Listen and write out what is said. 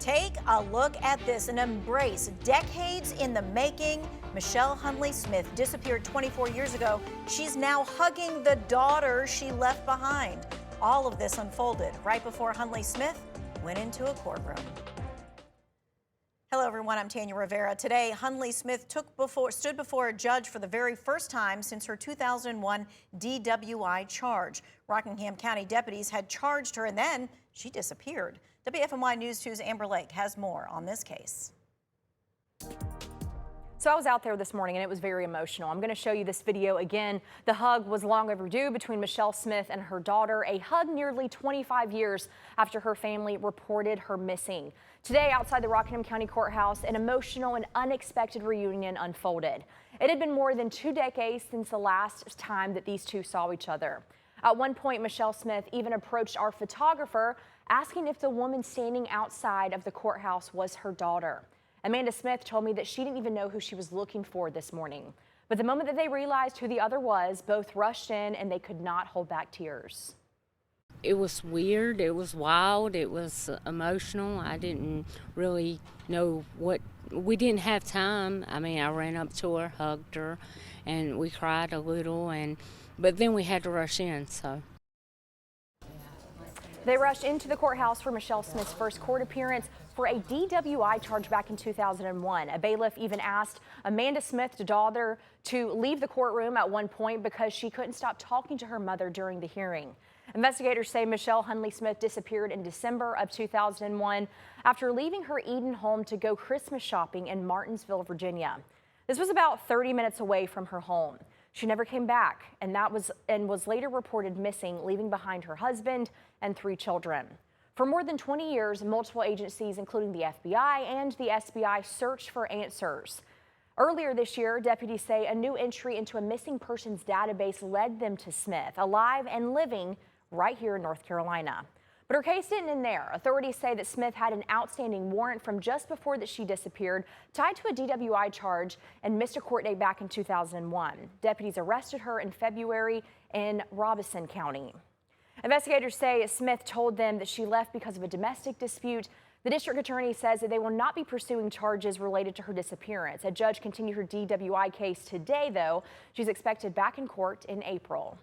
Take a look at this, an embrace decades in the making. Michele Hundley Smith disappeared 24 years ago. She's now hugging the daughter she left behind. All of this unfolded right before Hundley Smith went into a courtroom. Hello, everyone. I'm Tanya Rivera. Today, Hundley Smith stood before a judge for the very first time since her 2001 DWI charge. Rockingham County deputies had charged her, and then she disappeared. WFMY News 2's Amber Lake has more on this case. So I was out there this morning and it was very emotional. I'm going to show you this video again. The hug was long overdue between Michele Smith and her daughter, a hug nearly 25 years after her family reported her missing. Today, outside the Rockingham County Courthouse, an emotional and unexpected reunion unfolded. It had been more than 2 decades since the last time that these two saw each other. At one point, Michele Smith even approached our photographer, asking if the woman standing outside of the courthouse was her daughter. Amanda Smith told me that she didn't even know who she was looking for this morning. But the moment that they realized who the other was, both rushed in and they could not hold back tears. It was weird, it was wild, it was emotional. I didn't really know we didn't have time. I mean, I ran up to her, hugged her, and we cried a little, but then we had to rush in, so. They rushed into the courthouse for Michele Smith's first court appearance for a DWI charge back in 2001. A bailiff even asked Amanda Smith's daughter to leave the courtroom at one point because she couldn't stop talking to her mother during the hearing. Investigators say Michele Hundley Smith disappeared in December of 2001 after leaving her Eden home to go Christmas shopping in Martinsville, Virginia. This was about 30 minutes away from her home. She never came back and was later reported missing, leaving behind her husband and 3 children. For more than 20 years, multiple agencies, including the FBI and the SBI, searched for answers. Earlier this year, deputies say a new entry into a missing persons database led them to Smith, alive and living right here in North Carolina. But her case didn't end there. Authorities say that Smith had an outstanding warrant from just before that she disappeared, tied to a DWI charge, and missed a court date back in 2001. Deputies arrested her in February in Robeson County. Investigators say Smith told them that she left because of a domestic dispute. The district attorney says that they will not be pursuing charges related to her disappearance. A judge continued her DWI case today, though. She's expected back in court in April.